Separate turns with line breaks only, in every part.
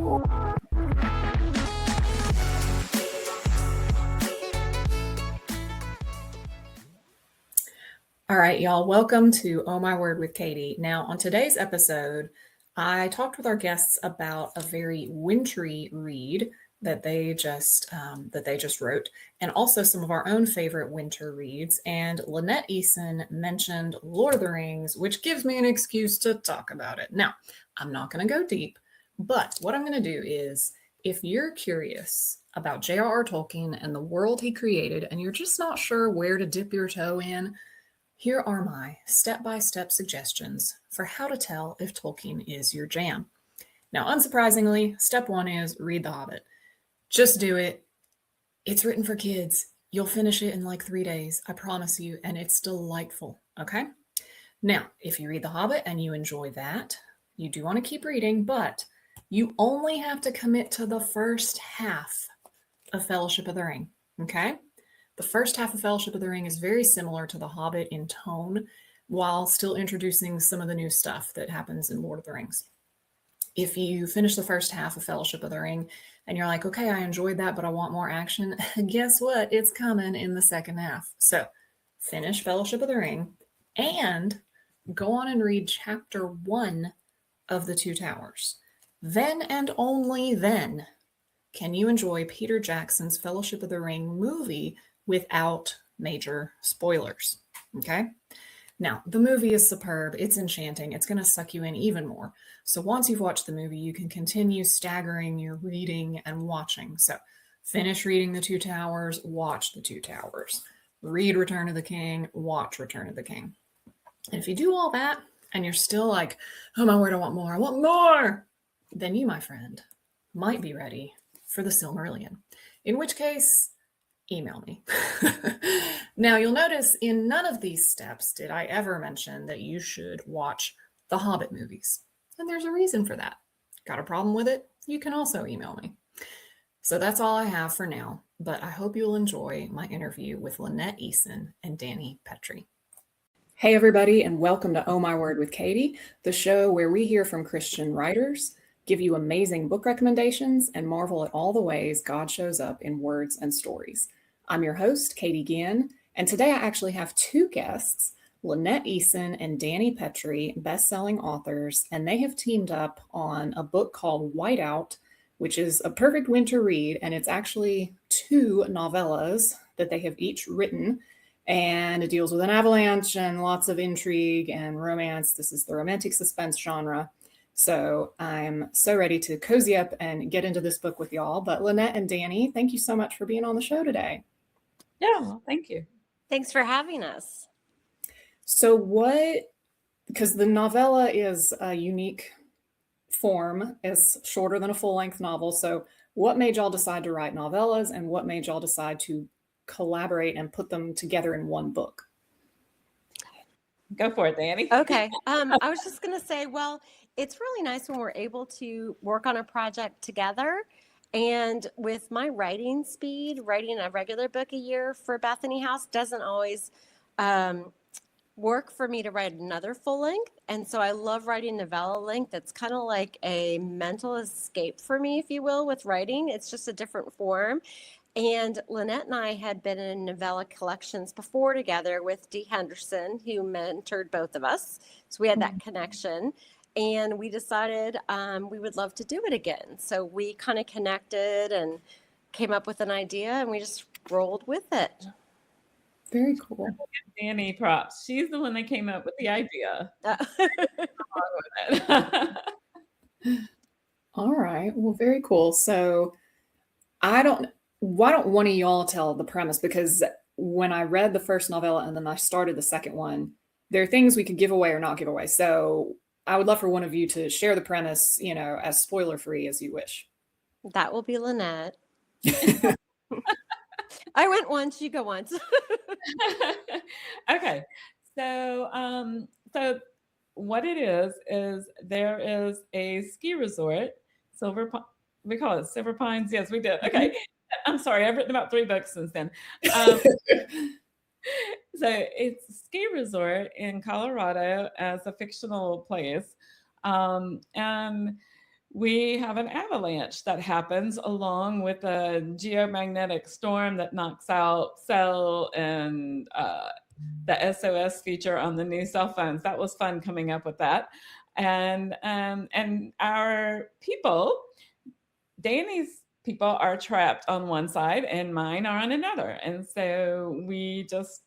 All right, y'all, welcome to Oh My Word with Katie. Now, on today's episode, I talked with our guests about a very wintry read that they just wrote, and also some of our own favorite winter reads. And Lynette Eason mentioned Lord of the Rings, which gives me an excuse to talk about it. Now, I'm not going to go deep, but what I'm going to do is, if you're curious about J.R.R. Tolkien and the world he created, and you're just not sure where to dip your toe in, here are my step-by-step suggestions for how to tell if Tolkien is your jam. Now, unsurprisingly, step one is read The Hobbit. Just do it. It's written for kids. You'll finish it in like 3 days, I promise you, and it's delightful, okay? Now, if you read The Hobbit and you enjoy that, you do want to keep reading, but you only have to commit to the first half of Fellowship of the Ring, okay? The first half of Fellowship of the Ring is very similar to The Hobbit in tone, while still introducing some of the new stuff that happens in Lord of the Rings. If you finish the first half of Fellowship of the Ring and you're like, okay, I enjoyed that, but I want more action, guess what? It's coming in the second half. So finish Fellowship of the Ring and go on and read chapter 1 of The Two Towers. Then and only then can you enjoy Peter Jackson's Fellowship of the Ring movie without major spoilers, okay? Now, the movie is superb. It's enchanting. It's going to suck you in even more. So once you've watched the movie, you can continue staggering your reading and watching. So finish reading The Two Towers, watch The Two Towers. Read Return of the King, watch Return of the King. And if you do all that and you're still like, oh my word, I want more, then you, my friend, might be ready for the Silmarillion. In which case, email me. Now, you'll notice in none of these steps did I ever mention that you should watch the Hobbit movies. And there's a reason for that. Got a problem with it? You can also email me. So that's all I have for now, but I hope you'll enjoy my interview with Lynette Eason and Dani Pettrey. Hey, everybody, and welcome to Oh My Word with Katie, the show where we hear from Christian writers, give you amazing book recommendations, and marvel at all the ways God shows up in words and stories. I'm your host, Katie Ginn, and today I actually have two guests, Lynette Eason and Dani Pettrey, best-selling authors, and they have teamed up on a book called Whiteout, which is a perfect winter read, and it's actually 2 novellas that they have each written, and it deals with an avalanche and lots of intrigue and romance. This is the romantic suspense genre. So I'm so ready to cozy up and get into this book with y'all. But Lynette and Dani, thank you so much for being on the show today.
Yeah, well, thank you.
Thanks for having us.
So because the novella is a unique form, it's shorter than a full-length novel. So what made y'all decide to write novellas, and what made y'all decide to collaborate and put them together in one book?
Go for it, Dani.
Okay. I was just going to say, well, it's really nice when we're able to work on a project together. And with my writing speed, writing a regular book a year for Bethany House doesn't always work for me to write another full length. And so I love writing novella length. It's kind of like a mental escape for me, if you will, with writing. It's just a different form. And Lynette and I had been in novella collections before together with Dee Henderson, who mentored both of us. So we had that connection. And we decided we would love to do it again. So we kind of connected and came up with an idea, and we just rolled with it.
Very cool.
Dani props. She's the one that came up with the idea.
All right. Well, very cool. So why don't one of y'all tell the premise? Because when I read the first novella and then I started the second one, there are things we could give away or not give away. So I would love for one of you to share the premise, as spoiler-free as you wish.
That will be Lynette. I went once, you go once.
Okay. So what it is there is a ski resort, we call it Silver Pines. Yes, we did. Okay. I'm sorry. I've written about 3 books since then. So it's a ski resort in Colorado as a fictional place. And we have an avalanche that happens along with a geomagnetic storm that knocks out cell and the SOS feature on the new cell phones. That was fun coming up with that. And our people, Danny's people are trapped on one side and mine are on another. And so we just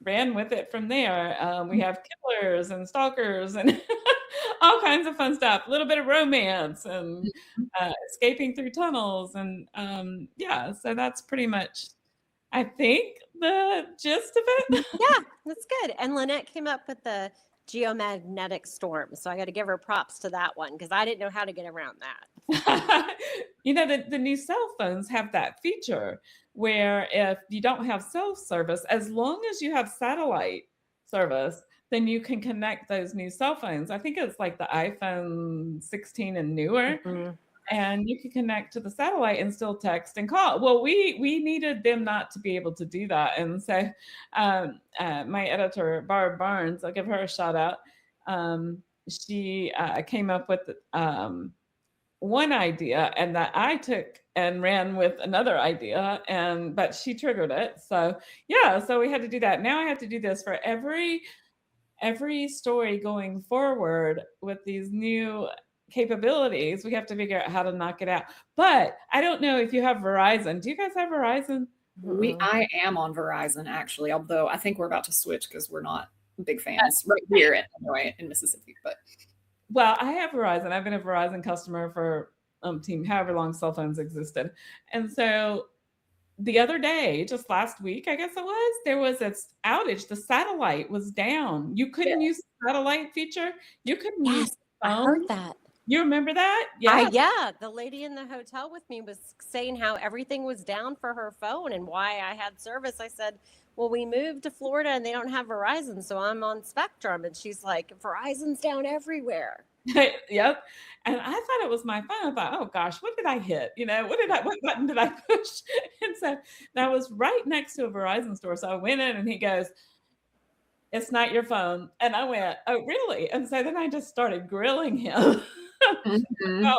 ran with it from there. We have killers and stalkers and all kinds of fun stuff. A little bit of romance and escaping through tunnels, and yeah. So that's pretty much, I think, the gist of it.
Yeah, that's good. And Lynette came up with the geomagnetic storm. So I got to give her props to that one because I didn't know how to get around that.
You know, the new cell phones have that feature where if you don't have cell service, as long as you have satellite service, then you can connect those new cell phones. I think it's like the iPhone 16 and newer.
Mhm.
And you can connect to the satellite and still text and call. Well, we needed them not to be able to do that. And so my editor, Barb Barnes, I'll give her a shout out. She came up with one idea and that I took and ran with another idea, but she triggered it. So yeah, so we had to do that. Now I have to do this for every story going forward with these new capabilities. We have to figure out how to knock it out. But I don't know if you have Verizon. Do you guys have Verizon?
I am on Verizon actually, although I think we're about to switch because we're not big fans right here in Mississippi. But
well, I have Verizon. I've been a Verizon customer for however long cell phones existed. And so the other day, just last week, I guess it was, there was this outage. The satellite was down. You couldn't use the satellite feature. You couldn't use the phone.
I heard that.
You remember that? Yeah.
Yeah. The lady in the hotel with me was saying how everything was down for her phone and why I had service. I said, well, we moved to Florida and they don't have Verizon, so I'm on Spectrum. And she's like, Verizon's down everywhere.
Yep. And I thought it was my phone. I thought, oh gosh, what did I hit? You know, what button did I push? And so that was right next to a Verizon store. So I went in and he goes, it's not your phone. And I went, oh, really? And so then I just started grilling him. Well,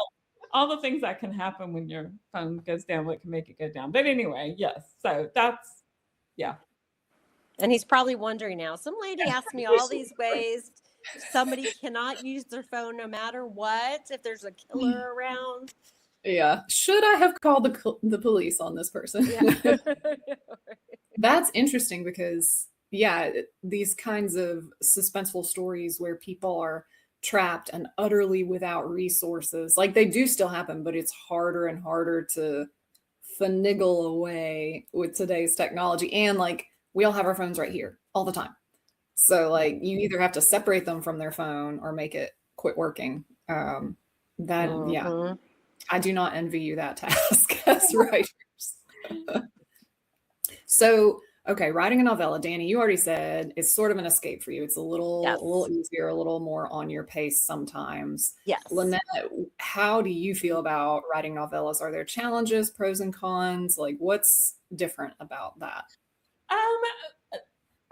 all the things that can happen when your phone goes down, what can make it go down. But anyway, yes. So that's, yeah.
And he's probably wondering now, some lady asked me all these ways. Somebody cannot use their phone no matter what, if there's a killer around.
Yeah. Should I have called the police on this person?
Yeah.
That's interesting because, yeah, these kinds of suspenseful stories where people are trapped and utterly without resources, like they do still happen, but it's harder and harder to finagle away with today's technology. And like we all have our phones right here all the time. So like you either have to separate them from their phone or make it quit working. Yeah, I do not envy you that task as writers. So, okay, writing a novella, Dani, you already said it's sort of an escape for you. It's a little easier, a little more on your pace sometimes.
Yes.
Lynette, how do you feel about writing novellas? Are there challenges, pros and cons? Like what's different about that?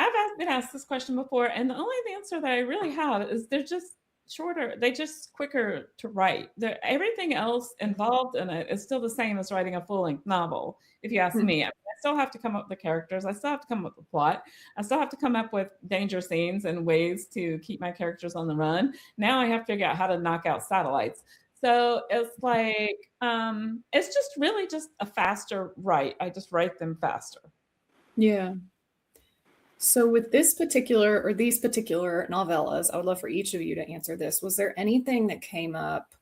I've been asked this question before, and the only answer that I really have is they're just shorter. They're just quicker to write. Everything else involved in it is still the same as writing a full-length novel, if you ask me. I still have to come up with the characters. I still have to come up with the plot. I still have to come up with danger scenes and ways to keep my characters on the run. Now I have to figure out how to knock out satellites. So it's like, it's just really just a faster write. I just write them faster.
Yeah. So with these particular novellas, I would love for each of you to answer this. Was there anything that came up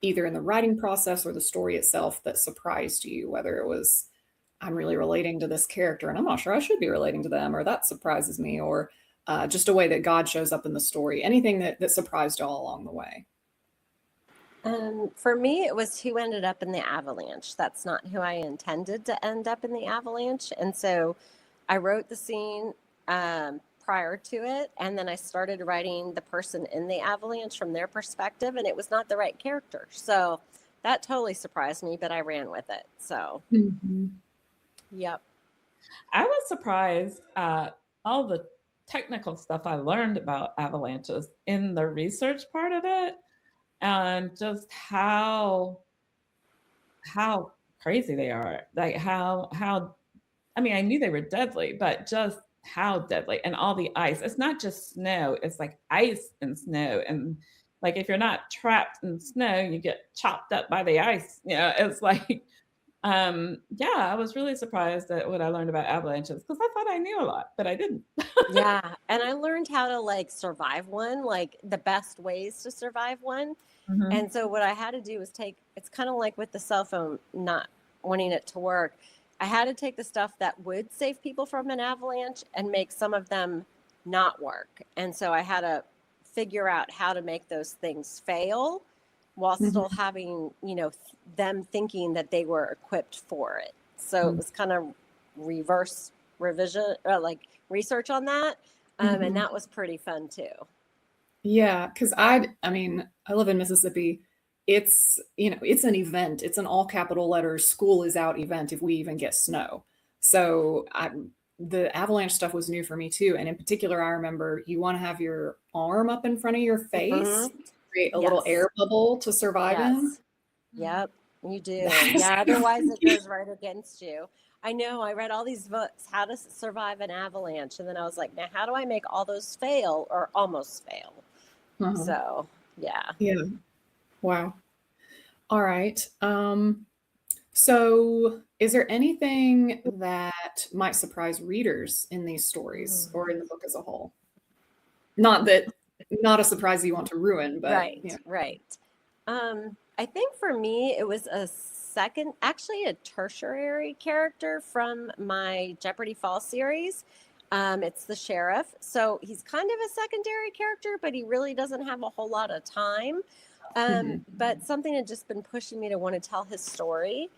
either in the writing process or the story itself that surprised you, whether it was, I'm really relating to this character and I'm not sure I should be relating to them, or that surprises me, or just a way that God shows up in the story, anything that surprised you all along the way?
For me, it was who ended up in the avalanche. That's not who I intended to end up in the avalanche. And so I wrote the scene prior to it, and then I started writing the person in the avalanche from their perspective, and it was not the right character. So that totally surprised me, but I ran with it. So, Yep.
I was surprised at all the technical stuff I learned about avalanches in the research part of it. and just how crazy they are. Like how I mean, I knew they were deadly, but just how deadly, and all the ice. It's not just snow, it's like ice and snow. And like if you're not trapped in snow, you get chopped up by the ice. It's like yeah, I was really surprised at what I learned about avalanches because I thought I knew a lot, but I didn't.
Yeah, and I learned how to like survive one, like the best ways to survive one.
Mhm.
And so what I had to do was take, it's kind of like with the cell phone not wanting it to work. I had to take the stuff that would save people from an avalanche and make some of them not work. And so I had to figure out how to make those things fail while still
Mhm.
having, them thinking that they were equipped for it. So it was kind of reverse revision, like research on that. And
Mhm.
that was pretty fun too.
Yeah, because I mean, I live in Mississippi. It's, it's an event. It's an all capital letters school is out event if we even get snow. So the avalanche stuff was new for me too. And in particular, I remember you want to have your arm up in front of your face,
Mm-hmm.
create a little
Yes.
air bubble to survive in.
Yes. Yep, you
That
do.
is
Yeah, otherwise it
freaky.
goes right against you. I know. I read all these books, how to survive an avalanche, and then I was like, now how do I make all those fail or almost fail?
Uh-huh.
So, yeah.
Yeah. Wow. All right. So is there anything that might surprise readers in these stories or in the book as a whole? Not that, not a surprise you want to ruin, but
Right, right. I think for me, it was actually a tertiary character from my Jeopardy Fall series. It's the sheriff. So he's kind of a secondary character, but he really doesn't have a whole lot of time.
Mhm.
But something had just been pushing me to want to tell his story.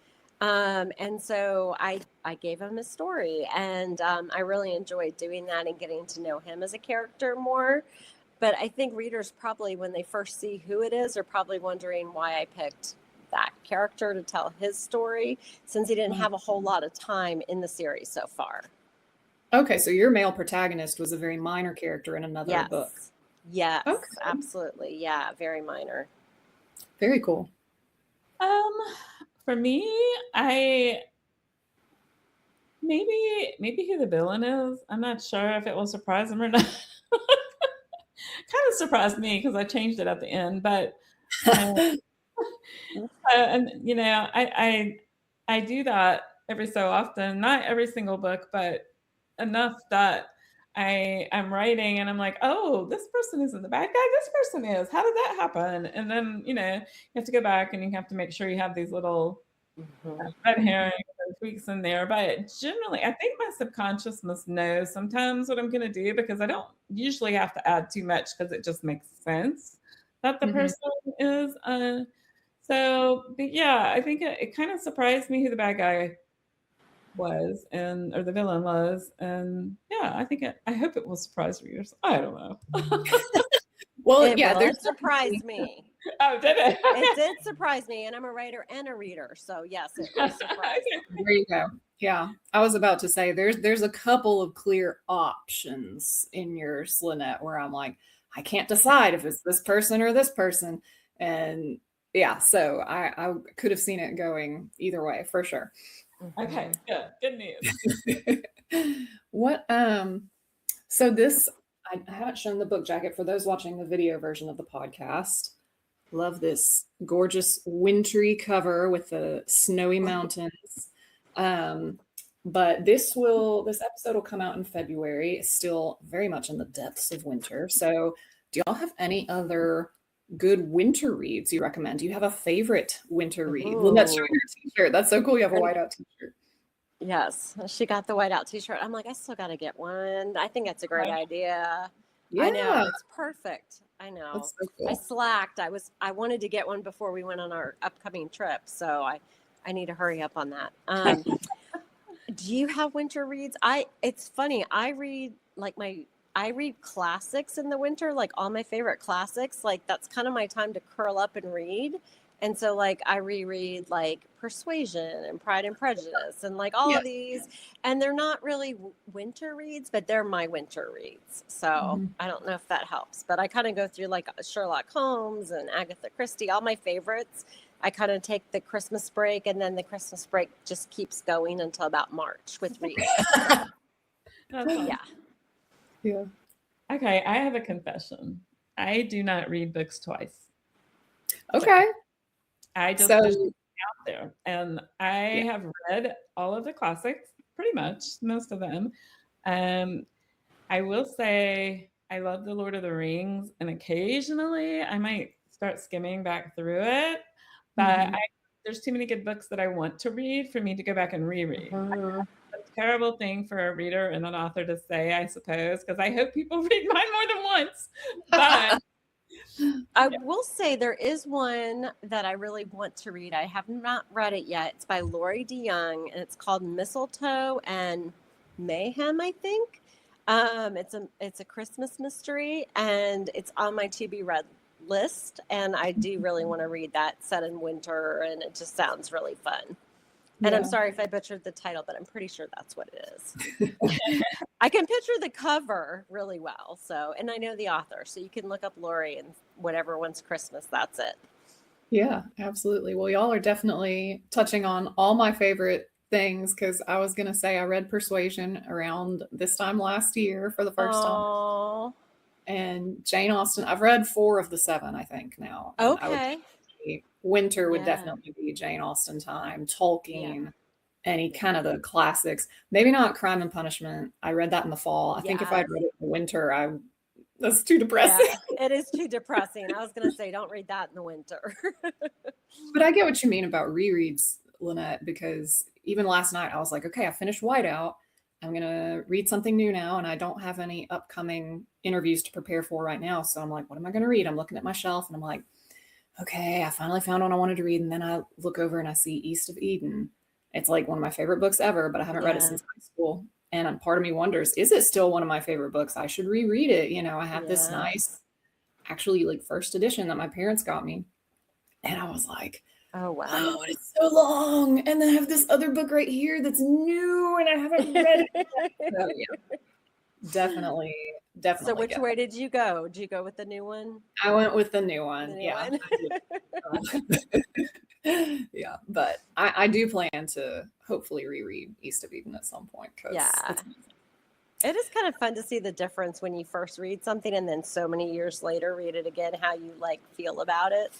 And so I gave him a story, and I really enjoyed doing that and getting to know him as a character more. But I think readers probably, when they first see who it is, are probably wondering why I picked that character to tell his story, since he didn't
Uh-huh.
have a whole lot of time in the series so far.
Okay, so your male protagonist was a very minor character in another book.
Yes. Yes,
Okay,
absolutely. Yeah, very minor.
very cool.
Um, for me, I maybe who the villain is. I'm not sure if it will surprise him or not. Kind of surprised me because I changed it at the end, but uh, and I do that every so often. Not every single book, but enough that I'm writing and I'm like, oh, this person isn't the bad guy. This person is. How did that happen? And then you have to go back and you have to make sure you have these little
Mhm.
red herrings and tweaks in there. But generally, I think my subconscious must know sometimes what I'm going to do because I don't usually have to add too much because it just makes sense that the
Mhm.
person is. But yeah, I think it kind of surprised me who the bad guy was and or the villain was, and yeah, I hope it will surprise readers. I don't know.
Well,
It
yeah,
will.
there's
It
definitely
surprised me.
Oh, did it?
It did surprise me, and I'm a writer and a reader. So, yes, it will surprise them.
there you go. Yeah, I was about to say there's a couple of clear options in your Lynette where I'm like, I can't decide if it's this person or this person, and yeah, so I could have seen it going either way for sure.
Okay,
Mhm.
good news.
What so this I haven't shown the book jacket for those watching the video version of the podcast. Love this gorgeous wintry cover with the snowy mountains. Um, but this episode will come out in February. It's still very much in the depths of winter. So, do y'all have any other good winter reads you recommend? Do you have a favorite winter read? Lynette's showing
Ooh.
her t-shirt. That's so cool. You have a
And
whiteout t-shirt.
yes, she got the whiteout t-shirt. I'm like, I still got to get one. I think that's a great idea. I know,
Yeah,
it's perfect. I know.
that's so
I
cool.
slacked. I wanted to get one before we went on our upcoming trip, so I need to hurry up on that. Do you have winter reads? It's funny. I read classics in the winter, like all my favorite classics. Like that's kind of my time to curl up and read. And so like I reread like Persuasion and Pride and Prejudice and like all
Yeah.
of these, and they're not really winter reads, but they're my winter reads. So
Mhm.
I don't know if that helps, but I kind of go through like Sherlock Holmes and Agatha Christie, all my favorites. I kind of take the Christmas break, and then the Christmas break just keeps going until about March with reading. So,
That's awesome.
yeah.
Yeah.
Okay, I have a confession. I do not read books twice.
Okay.
I just
So
push it out there. And I
Yeah.
have read all of the classics, pretty much, most of them. I will say I love The Lord of the Rings, and occasionally I might start skimming back through it. But
Mhm.
there's too many good books that I want to read for me to go back and reread.
Mhm.
A terrible thing for a reader and an author to say, I suppose, because I hope people read mine more than once. But
I will say there is one that I really want to read. I have not read it yet. It's by Lori DeYoung, and it's called Mistletoe and Mayhem, I think. It's a Christmas mystery, and it's on my to be read list. And I do really want to read that, set in winter, and it just sounds really fun. And I'm
Yeah.
sorry if I butchered the title, but I'm pretty sure that's what it is. I can picture the cover really well. So, and I know the author, so you can look up Lori and whatever one's Christmas, that's it.
Yeah, absolutely. Well, y'all are definitely touching on all my favorite things because I was going to say I read Persuasion around this time last year for the first time.
Oh,
And Jane Austen, I've read 4 of the 7, I think now. And I would
okay.
say winter would
Yeah.
definitely be Jane Austen time,
Yeah.
Tolkien, any
Yeah.
kind of the classics. Maybe not Crime and Punishment. I read that in the fall. I think if I'd
Yes.
read it in the winter, that's too depressing.
Yeah, it is too depressing. I was going to say, don't read that in the winter.
But I get what you mean about rereads, Lynette, because even last night I was like, okay, I finished Whiteout. I'm going to read something new now, and I don't have any upcoming interviews to prepare for right now. So I'm like, what am I going to read? I'm looking at my shelf and I'm like, okay, I finally found one I wanted to read. And then I look over and I see East of Eden. It's like one of my favorite books ever, but I haven't read it
Yeah.
since high school. And part of me wonders, is it still one of my favorite books? I should reread it. You know, I have this
Yeah.
nice, actually like first edition that my parents got me. And I was like,
Oh, wow.
oh, it's so long. And then I have this other book right here that's new and I haven't read it yet. So, yeah, definitely
So which
get
way did you go? Did you go with the new one?
that. I went with the new
The
one.
new
Yeah,
one?
I did. Yeah, but I do plan to hopefully reread East of Eden at some point because
Yeah. It is kind of fun to see the difference when you first read something and then so many years later read it again, how you like feel about it.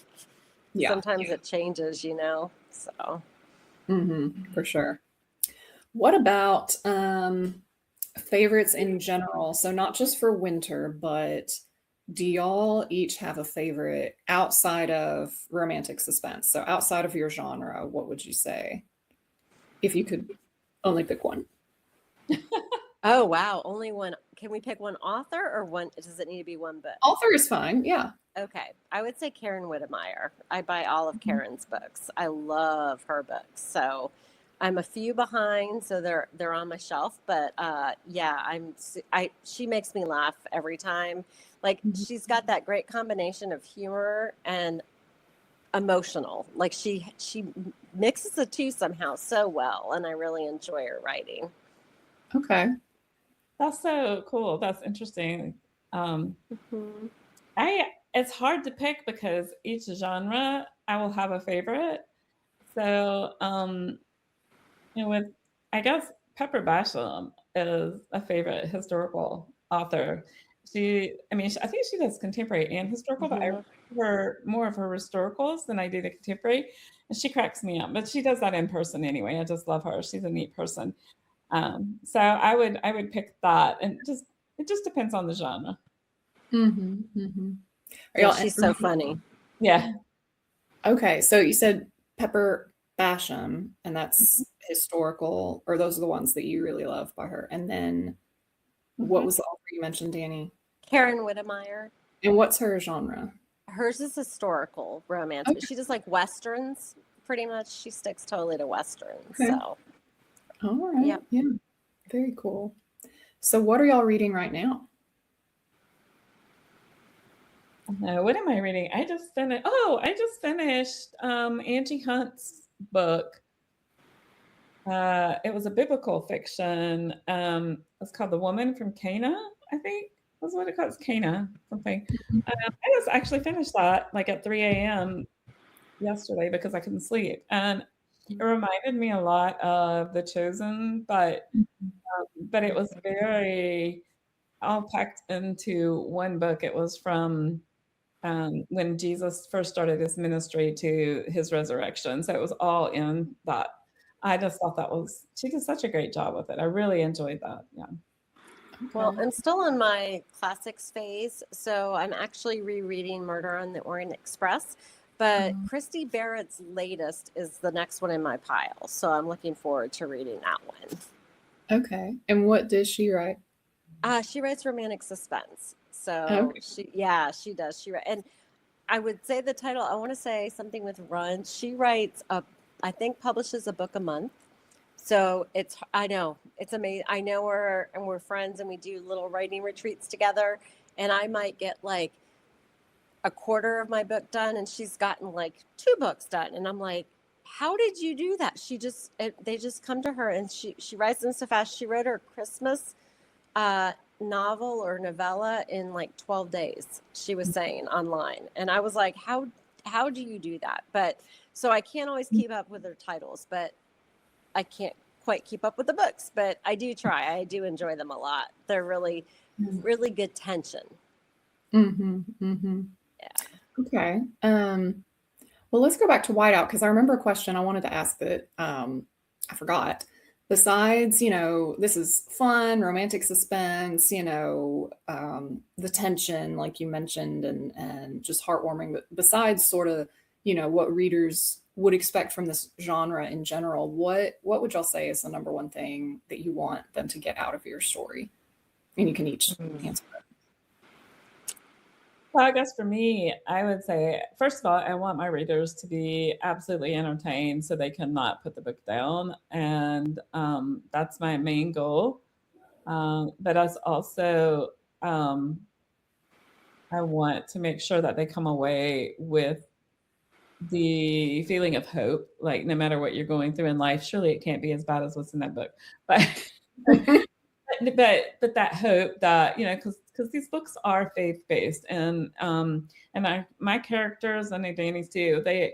yeah,
Sometimes it changes, you know. So
for sure. What about favorites in general? So not just for winter, but do y'all each have a favorite outside of romantic suspense? So outside of your genre, what would you say if you could only pick one?
oh wow, only one. Can we pick one author or one? Does it need to be one book?
Author is fine. Yeah.
Okay, I would say Karen Whittemire. I buy all of Karen's books. I love her books. So I'm a few behind, so they're on my shelf. But yeah, she makes me laugh every time. Like she's got that great combination of humor and emotional. Like she mixes the two somehow so well, and I really enjoy her writing.
Okay.
that's so cool. That's interesting.
Mm-hmm.
It's hard to pick because each genre I will have a favorite. So with I guess Pepper Basham is a favorite historical author. I think she does contemporary and historical, but I read her more of her historicals than I do the contemporary, and she cracks me up. But she does that in person anyway. I just love her. She's a neat person. So I would pick that, and it just depends on the genre.
Are
Yeah,
y'all
she's so funny.
Yeah.
Okay, so you said Pepper Basham, and that's historical, or those are the ones that you really love by her. And then what was the author you mentioned, Dani?
Karen Whittemire.
And what's her genre?
Hers is historical romance, but she does like westerns pretty much. She sticks totally to westerns.
Okay.
So
All right.
Yep.
Yeah. Very cool. So what are y'all reading right now?
What am I reading? I just finished Angie Hunt's book. It was a biblical fiction. It's called The Woman from Cana, I think. That's what it calls, Cana, something. I just actually finished that like at 3 a.m. yesterday because I couldn't sleep. And it reminded me a lot of The Chosen, but it was very all packed into one book. It was from when Jesus first started his ministry to his resurrection. So it was all in that. I just thought she did such a great job with it. I really enjoyed that. Yeah.
Well, I'm still in my classics phase, so I'm actually rereading Murder on the Orient Express. But Christy Barrett's latest is the next one in my pile, so I'm looking forward to reading that one.
Okay. And what does she write?
She writes romantic suspense. So she does. And I would say the title, I want to say something with Run. She writes I think publishes a book a month. So I know it's amazing. I know her and we're friends and we do little writing retreats together. And I might get like a quarter of my book done and she's gotten like 2 books done. And I'm like, how did you do that? They just come to her and she writes them so fast. She wrote her Christmas novel or novella in like 12 days, she was saying online. And I was like, how do you do that? But so I can't always keep up with their titles, but I can't quite keep up with the books, but I do try. I do enjoy them a lot. They're really, really good tension.
Yeah. Okay. Well, let's go back to Whiteout because I remember a question I wanted to ask that I forgot. Besides, this is fun, romantic suspense, the tension, like you mentioned, and just heartwarming. But besides sort of, what readers would expect from this genre in general, what would y'all say is the number one thing that you want them to get out of your story? And you can each answer that.
Well, I guess for me, I would say, first of all, I want my readers to be absolutely entertained so they cannot put the book down. And that's my main goal. But as also, I want to make sure that they come away with the feeling of hope, like no matter what you're going through in life, surely it can't be as bad as what's in that book. But but that hope that, because these books are faith-based and my characters and Dani's too, they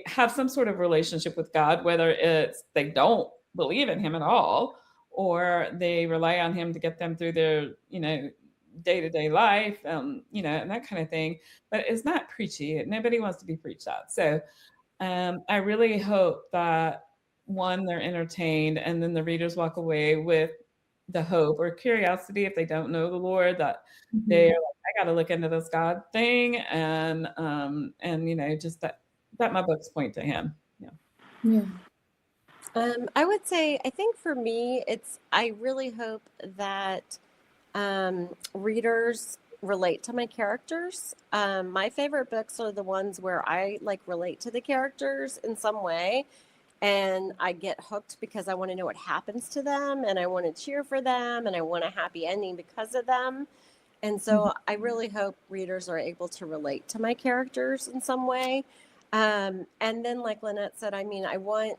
have some sort of relationship with God, whether it's they don't believe in him at all or they rely on him to get them through their, day-to-day life, and that kind of thing. But it's not preachy. Nobody wants to be preached at. So I really hope that one, they're entertained, and then the readers walk away with the hope or curiosity if they don't know the Lord, that they're like, I got to look into this God thing, and just that my books point to him.
Yeah.
I would say, I think for me, I really hope that readers relate to my characters. My favorite books are the ones where I relate to the characters in some way. And I get hooked because I want to know what happens to them and I want to cheer for them and I want a happy ending because of them. And so I really hope readers are able to relate to my characters in some way. And then, like Lynette said, I want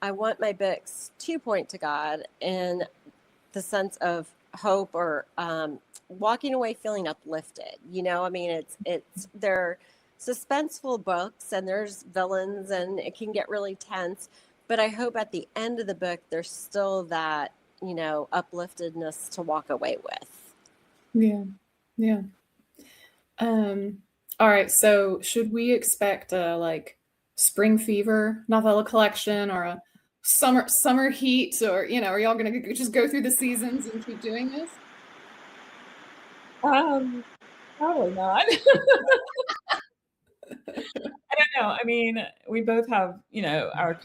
my books to point to God in the sense of hope or walking away feeling uplifted. They're suspenseful books and there's villains and it can get really tense, but I hope at the end of the book there's still that upliftedness to walk away with.
Yeah. All right, so should we expect a spring fever novella collection or a summer heat, or are y'all gonna just go through the seasons and keep doing this?
Probably not. I don't know. I mean, we both have, our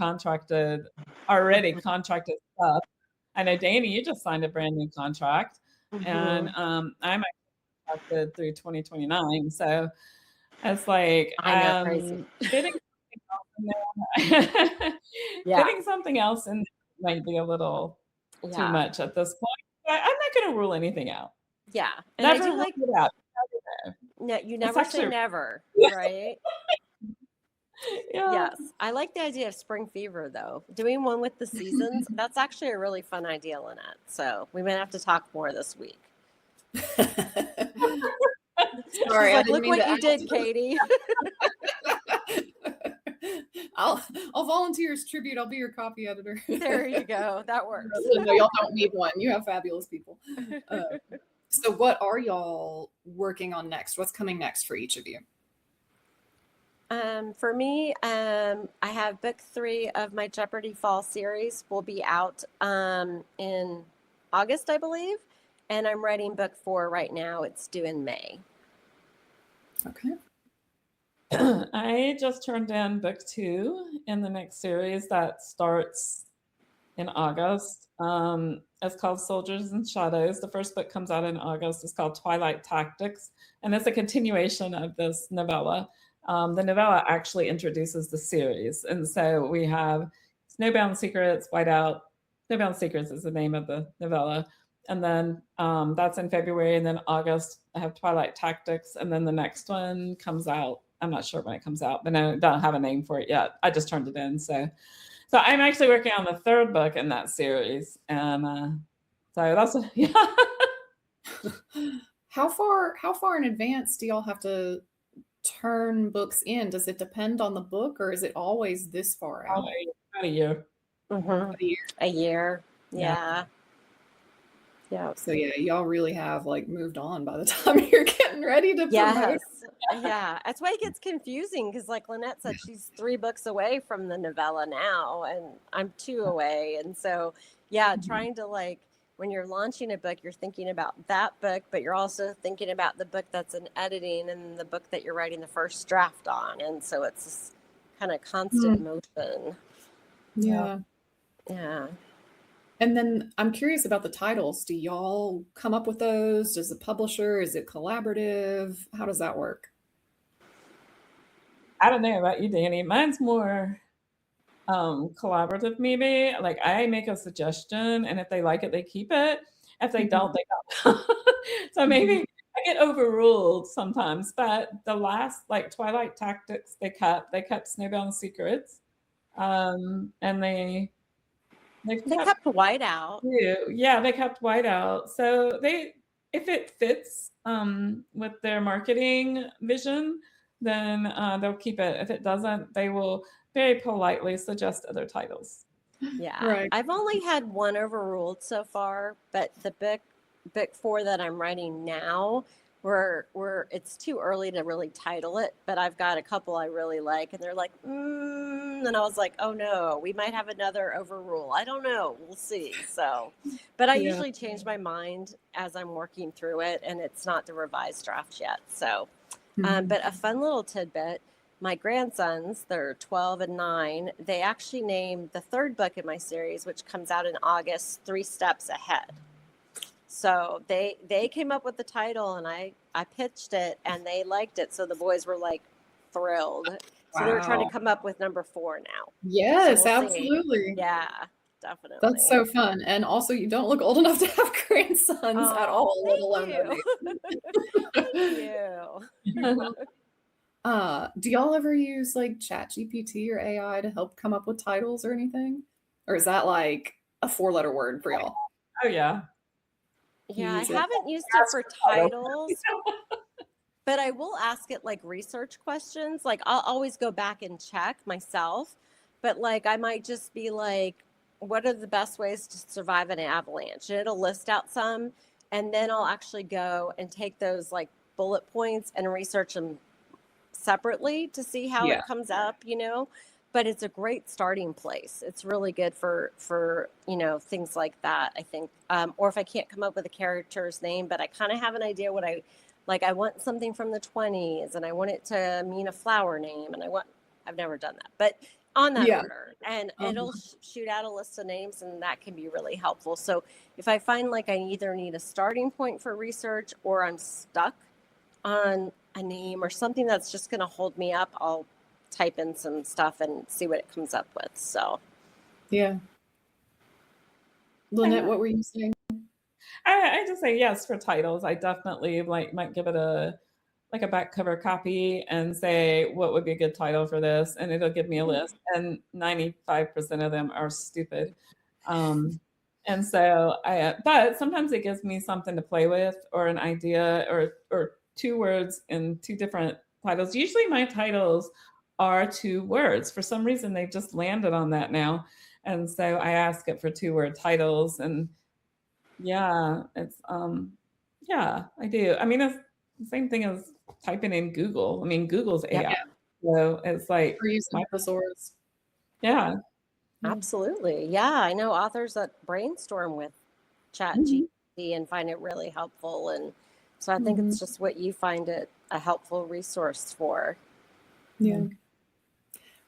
already contracted stuff. I know, Dani, you just signed a brand new contract, and I'm actually contracted through 2029. So it's like
I know, crazy.
Fitting something else in there might be a little too much at this point. But I'm not going to rule anything out.
Yeah. And I
Never
do
rule
like,
it out.
no, you
It's
never say
actually
never, right?
yeah.
Yes. I like the idea of spring fever, though. Doing one with the seasons, that's actually a really fun idea, Lynette. So we might have to talk more this week. She's
Sorry, I
like,
didn't
look
mean
what
to
you
add
did,
to
Katie.
I'll volunteer as tribute. I'll be your copy editor.
There you go. That works.
No, y'all don't need one. You have fabulous people. So what are y'all working on next? What's coming next for each of you?
For me, I have book 3 of my Jeopardy Fall series will be out in August, I believe. And I'm writing book 4 right now. It's due in May.
Okay.
I just turned in book 2 in the next series that starts in August. It's called Soldiers and Shadows. The first book comes out in August. It's called Twilight Tactics, and it's a continuation of this novella. The novella actually introduces the series, and so we have Snowbound Secrets, Whiteout. Snowbound Secrets is the name of the novella, and then that's in February, and then August I have Twilight Tactics, and then the next one comes out. I'm not sure when it comes out, but I don't have a name for it yet. I just turned it in, so I'm actually working on the 3rd book in that series, and so that's yeah.
How far in advance do y'all have to turn books in? Does it depend on the book, or is it always this far out?
About a year.
Mm-hmm.
A year.
A year.
Yeah.
Yeah.
So yeah, y'all really have like moved on by the time you're getting ready to promote.
Yes. Yeah. That's why it gets confusing because, like Lynette said, she's 3 books away from the novella now, and I'm 2 away. And so, yeah, trying to when you're launching a book, you're thinking about that book, but you're also thinking about the book that's in editing and the book that you're writing the first draft on. And so it's this kind of constant motion.
Yeah.
Yeah.
And then I'm curious about the titles. Do y'all come up with those? Does the publisher? Is it collaborative? How does that work?
I don't know about you, Dani. Mine's more collaborative, maybe. Like I make a suggestion, and if they like it, they keep it. If they don't, they don't. So maybe I get overruled sometimes. But the last, like Twilight Tactics, they kept Snowbound Secrets, and they
kept Whiteout.
Yeah, they kept Whiteout. So if it fits with their marketing vision, then they'll keep it. If it doesn't, they will very politely suggest other titles.
Yeah.
Right.
I've only had 1 overruled so far, but the book 4 that I'm writing now, it's too early to really title it, but I've got a couple I really like, and they're like, and I was like, oh no, we might have another overrule. I don't know. We'll see. So, but I usually change my mind as I'm working through it, and it's not the revised draft yet. So, but a fun little tidbit. My grandsons, they're 12 and 9, they actually named the 3rd book in my series, which comes out in August, 3 Steps Ahead. So they came up with the title, and I pitched it, and they liked it. So the boys were like thrilled. So they're trying to come up with number 4 now.
Yes,
So we'll
absolutely.
see. Yeah, definitely.
That's so fun. And also, you don't look old enough to have grandsons at all, let alone
Thank you.
Do y'all ever use like ChatGPT or AI to help come up with titles or anything? Or is that like a 4-letter word for y'all?
Oh yeah.
Yeah, I haven't used it for titles, but I will ask it like research questions. Like I'll always go back and check myself, but like I might just be like, what are the best ways to survive an avalanche? And it'll list out some, and then I'll actually go and take those like bullet points and research them separately to see how it comes up, but it's a great starting place. It's really good for things like that, I think. Or if I can't come up with a character's name, but I kind of have an idea what I want something from the 20s, and I want it to mean a flower name, and I've never done that, but on that order, and it'll shoot out a list of names, and that can be really helpful. So if I find like I either need a starting point for research, or I'm stuck on a name or something that's just going to hold me up, I'll type in some stuff and see what it comes up with. So
yeah. Lynette, what were you saying?
I just say yes for titles. I definitely might give it a back cover copy and say what would be a good title for this, and it'll give me a list. And 95% of them are stupid. And so but sometimes it gives me something to play with, or an idea, or two words in two different titles. Usually my titles are two words. For some reason, they've just landed on that now. And so I ask it for 2-word titles, and yeah, it's yeah, I do. I mean, it's the same thing as typing in Google. I mean, Google's
Yep.
AI. So it's like
For using thesaurus.
yeah.
Absolutely. Yeah, I know authors that brainstorm with Chat
Mhm.
GPT and find it really helpful. And so I think it's just what you find it a helpful resource for.
Yeah.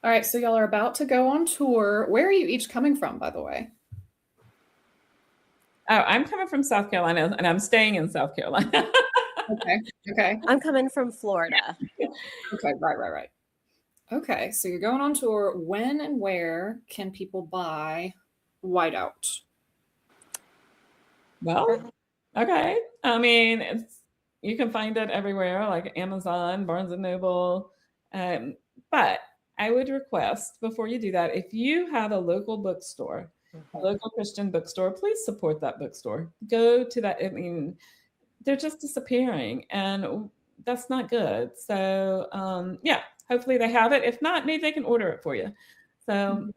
All right, so y'all are about to go on tour. Where are you each coming from, by the way?
Oh, I'm coming from South Carolina, and I'm staying in South Carolina.
Okay.
I'm coming from Florida.
Okay, right. Okay, so you're going on tour. When and where can people buy Whiteout?
Well, okay. I mean, you can find it everywhere, like Amazon, Barnes and Noble. But I would request, before you do that, if you have a local bookstore, a local Christian bookstore, please support that bookstore. Go to that. I mean, they're just disappearing, and that's not good. So, yeah, hopefully they have it. If not, maybe they can order it for you. So,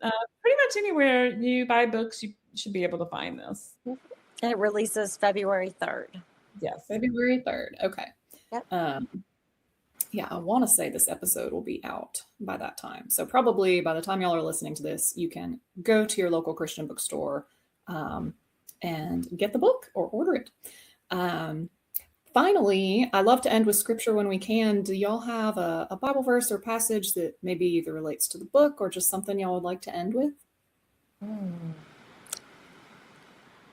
pretty much anywhere you buy books, you should be able to find this.
And it releases February 3rd.
Yes.
February 3rd. Okay.
Yep.
Yeah, I want to say this episode will be out by that time. So probably by the time y'all are listening to this, you can go to your local Christian bookstore and get the book or order it. Finally, I love to end with scripture when we can. Do y'all have a Bible verse or passage that maybe either relates to the book or just something y'all would like to end with?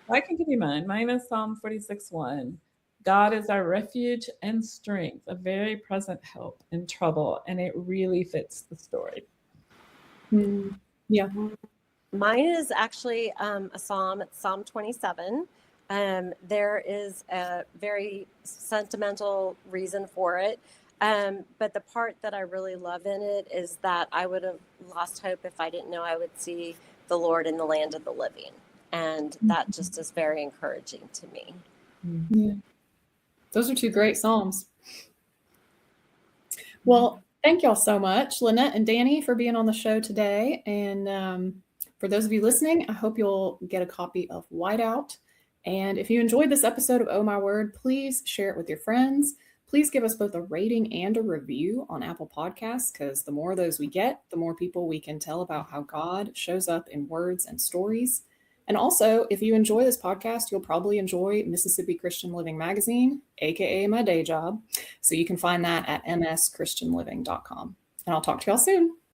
I can give you mine. Mine is Psalm 46:1. God is our refuge and strength, a very present help in trouble. And it really fits the story.
Yeah.
Mine is actually a psalm. It's Psalm 27. There is a very sentimental reason for it. But the part that I really love in it is that I would have lost hope if I didn't know I would see the Lord in the land of the living. And that just is very encouraging to me.
Yeah. Those are two great psalms. Well, thank y'all so much, Lynette and Dani, for being on the show today. And for those of you listening, I hope you'll get a copy of Whiteout. And if you enjoyed this episode of Oh My Word, please share it with your friends. Please give us both a rating and a review on Apple Podcasts, because the more of those we get, the more people we can tell about how God shows up in words and stories. And also, if you enjoy this podcast, you'll probably enjoy Mississippi Christian Living Magazine, aka my day job. So you can find that at mschristianliving.com. And I'll talk to y'all soon.